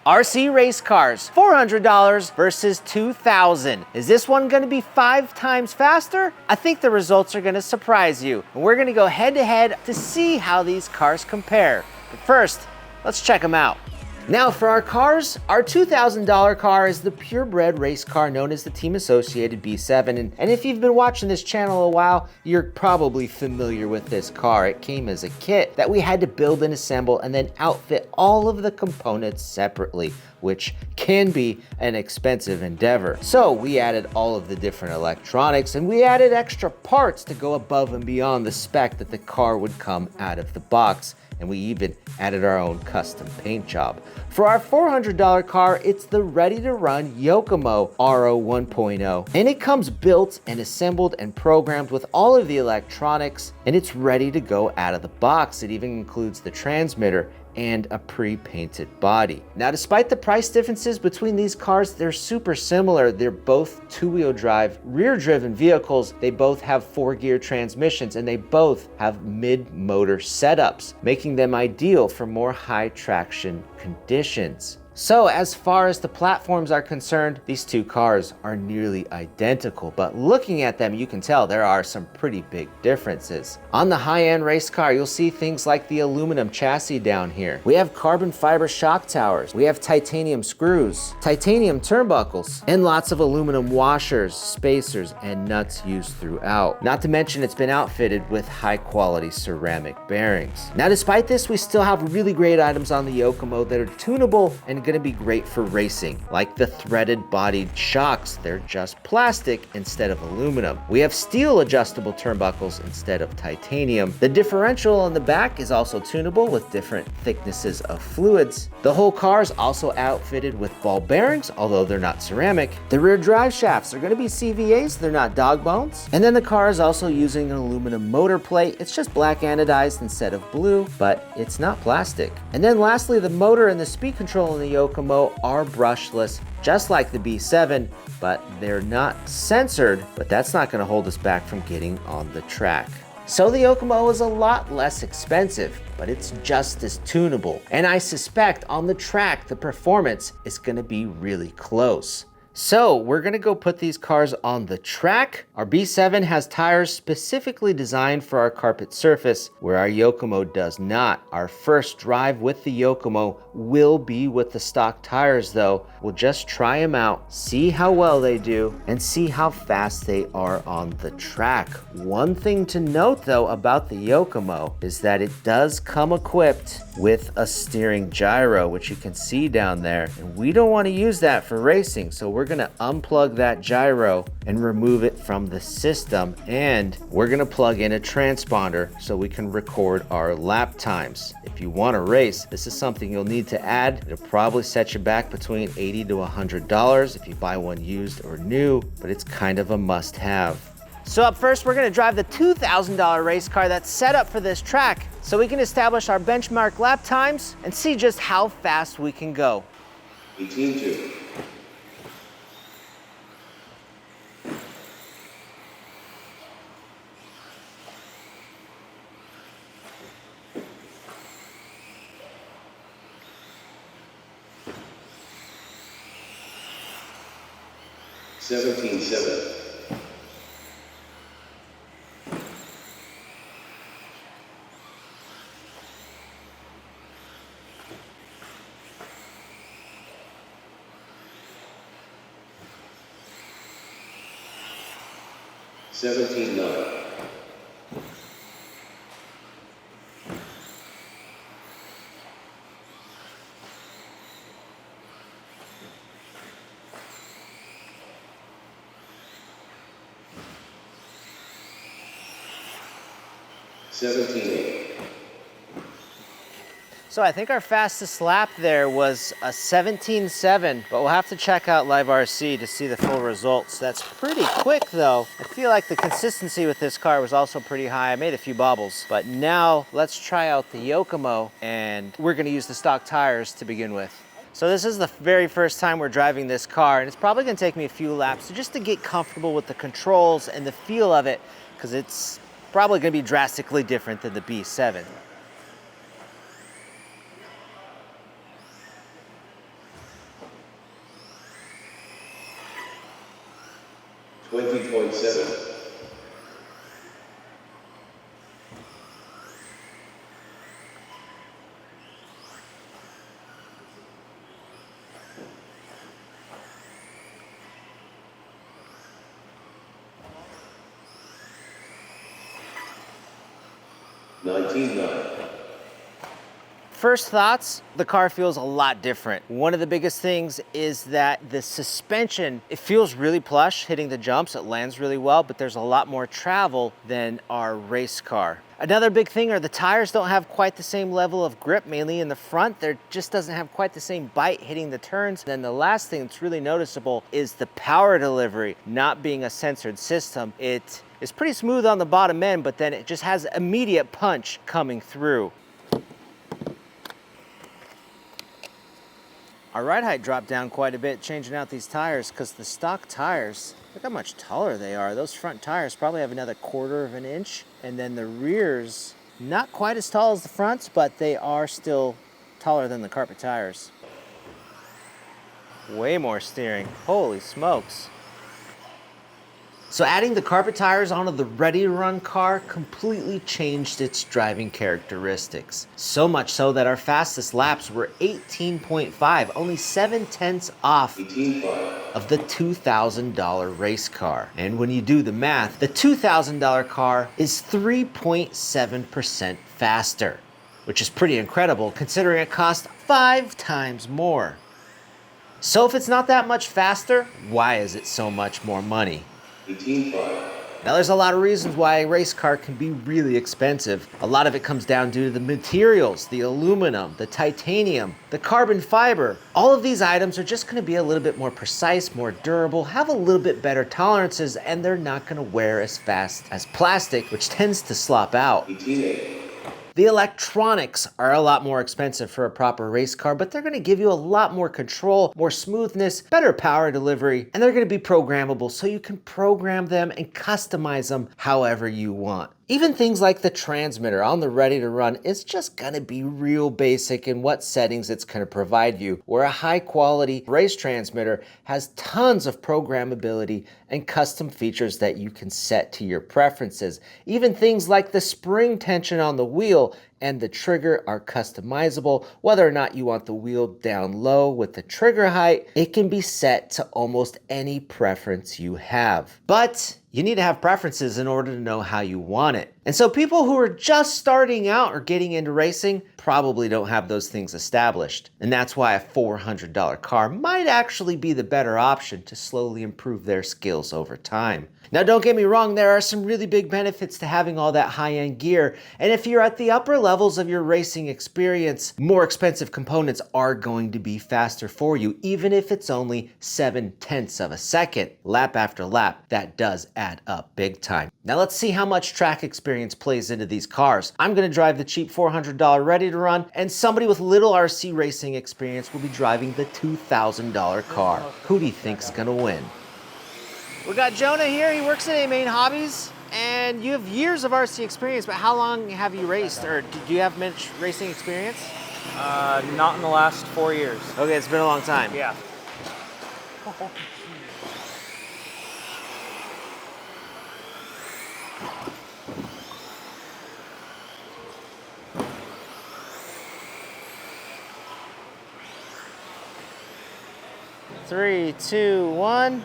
RC race cars, $400 versus $2,000. Is this one gonna be 5 times faster? I think the results are gonna surprise you. And we're gonna go head to head to see how these cars compare. But first, let's check them out. Now for our cars, our $2,000 car is the purebred race car known as the Team Associated B7. And if you've been watching this channel a while, you're probably familiar with this car. It came as a kit that we had to build and assemble and then outfit all of the components separately, which can be an expensive endeavor. So we added all of the different electronics and we added extra parts to go above and beyond the spec that the car would come out of the box. And we even added our own custom paint job. For our $400 car, it's the ready-to-run Yokomo RO 1.0. And it comes built and assembled and programmed with all of the electronics, and it's ready to go out of the box. It even includes the transmitter and a pre-painted body. Now, despite the price differences between these cars, they're super similar. They're both two-wheel drive, rear-driven vehicles. They both have 4-gear transmissions, and they both have mid-motor setups, making them ideal for more high traction conditions. So as far as the platforms are concerned, these two cars are nearly identical, but looking at them, you can tell there are some pretty big differences. On the high-end race car, you'll see things like the aluminum chassis down here. We have carbon fiber shock towers. We have titanium screws, titanium turnbuckles, and lots of aluminum washers, spacers, and nuts used throughout. Not to mention it's been outfitted with high-quality ceramic bearings. Now, despite this, we still have really great items on the Yokomo that are tunable and going to be great for racing, like the threaded bodied shocks. They're just plastic instead of aluminum. We have steel adjustable turnbuckles instead of titanium. The differential on the back is also tunable with different thicknesses of fluids. The whole car is also outfitted with ball bearings, although they're not ceramic. The rear drive shafts are going to be CVAs, they're not dog bones. And then the car is also using an aluminum motor plate. It's just black anodized instead of blue, but it's not plastic. And then lastly, the motor and the speed control in the Yokomo are brushless, just like the B7, but they're not censored, but that's not going to hold us back from getting on the track. So the Yokomo is a lot less expensive, but it's just as tunable. And I suspect on the track, the performance is going to be really close. So we're gonna go put these cars on the track. Our B7 has tires specifically designed for our carpet surface, where our Yokomo does not. Our first drive with the Yokomo will be with the stock tires though. We'll just try them out, see how well they do, and see how fast they are on the track. One thing to note though about the Yokomo is that it does come equipped with a steering gyro, which you can see down there. And we don't wanna use that for racing, so we're gonna unplug that gyro and remove it from the system, and we're gonna plug in a transponder so we can record our lap times. If you want to race, this is something you'll need to add. It'll probably set you back between $80 to $100 if you buy one used or new, but it's kind of a must-have. So up first, we're gonna drive the $2,000 race car that's set up for this track so we can establish our benchmark lap times and see just how fast we can go. 18-2. $17.7. $17.9. $17.8. So I think our fastest lap there was a 17.7, but we'll have to check out Live RC to see the full results. That's pretty quick though. I feel like the consistency with this car was also pretty high. I made a few bobbles, but now let's try out the Yokomo, and we're gonna use the stock tires to begin with. So this is the very first time we're driving this car, and it's probably gonna take me a few laps just to get comfortable with the controls and the feel of it, because it's probably gonna be drastically different than the B7. 20.7. 19.9. First thoughts, the car feels a lot different. One of the biggest things is that the suspension, it feels really plush hitting the jumps. It lands really well, but there's a lot more travel than our race car. Another big thing are the tires don't have quite the same level of grip, mainly in the front. There just doesn't have quite the same bite hitting the turns. Then the last thing that's really noticeable is the power delivery. Not being a sensored system, it is pretty smooth on the bottom end, but then it just has immediate punch coming through. Our ride height dropped down quite a bit changing out these tires because the stock tires, look how much taller they are. Those front tires probably have another 1/4 of an inch. And then the rears, not quite as tall as the fronts, but they are still taller than the carpet tires. Way more steering, holy smokes. So adding the carpet tires onto the ready-to-run car completely changed its driving characteristics. So much so that our fastest laps were 18.5, only 7/10 off 18.5. of the $2,000 race car. And when you do the math, the $2,000 car is 3.7% faster, which is pretty incredible considering it cost 5 times more. So if it's not that much faster, why is it so much more money? 18.5. Now there's a lot of reasons why a race car can be really expensive. A lot of it comes down to the materials, the aluminum, the titanium, the carbon fiber. All of these items are just gonna be a little bit more precise, more durable, have a little bit better tolerances, and they're not gonna wear as fast as plastic, which tends to slop out. 18.8. The electronics are a lot more expensive for a proper race car, but they're gonna give you a lot more control, more smoothness, better power delivery, and they're gonna be programmable so you can program them and customize them however you want. Even things like the transmitter on the ready to run is just gonna be real basic in what settings it's gonna provide you, where a high quality race transmitter has tons of programmability and custom features that you can set to your preferences. Even things like the spring tension on the wheel and the trigger are customizable. Whether or not you want the wheel down low with the trigger height, it can be set to almost any preference you have. But you need to have preferences in order to know how you want it. And so people who are just starting out or getting into racing probably don't have those things established. And that's why a $400 car might actually be the better option to slowly improve their skills over time. Now don't get me wrong, there are some really big benefits to having all that high-end gear. And if you're at the upper levels of your racing experience, more expensive components are going to be faster for you, even if it's only 7/10 of a second. Lap after lap, that does add up big time. Now let's see how much track experience plays into these cars. I'm gonna drive the cheap $400 ready to run, and somebody with little RC racing experience will be driving the $2,000 car. Who do you think's gonna win? We got Jonah here, he works at AMain Hobbies, and you have years of RC experience, but how long have you raced, or do you have much racing experience? Not in the last 4 years. Okay, it's been a long time. Yeah. Three, two, one.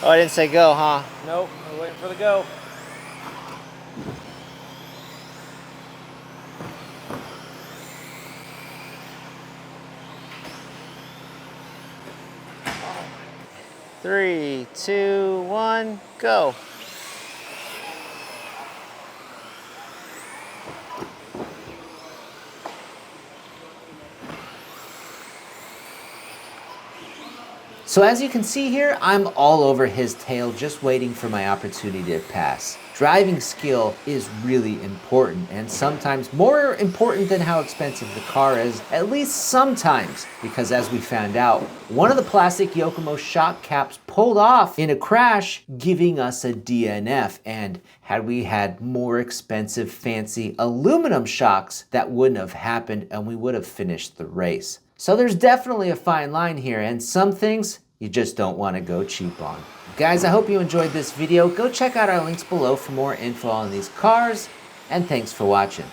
Oh, I didn't say go, huh? Nope, we're waiting for the go. Three, two, one, go. So as you can see here, I'm all over his tail, just waiting for my opportunity to pass. Driving skill is really important, and sometimes more important than how expensive the car is, at least sometimes, because as we found out, one of the plastic Yokomo shock caps pulled off in a crash, giving us a DNF. And had we had more expensive, fancy aluminum shocks, that wouldn't have happened and we would have finished the race. So there's definitely a fine line here, and some things you just don't want to go cheap on. Guys, I hope you enjoyed this video. Go check out our links below for more info on these cars, and thanks for watching.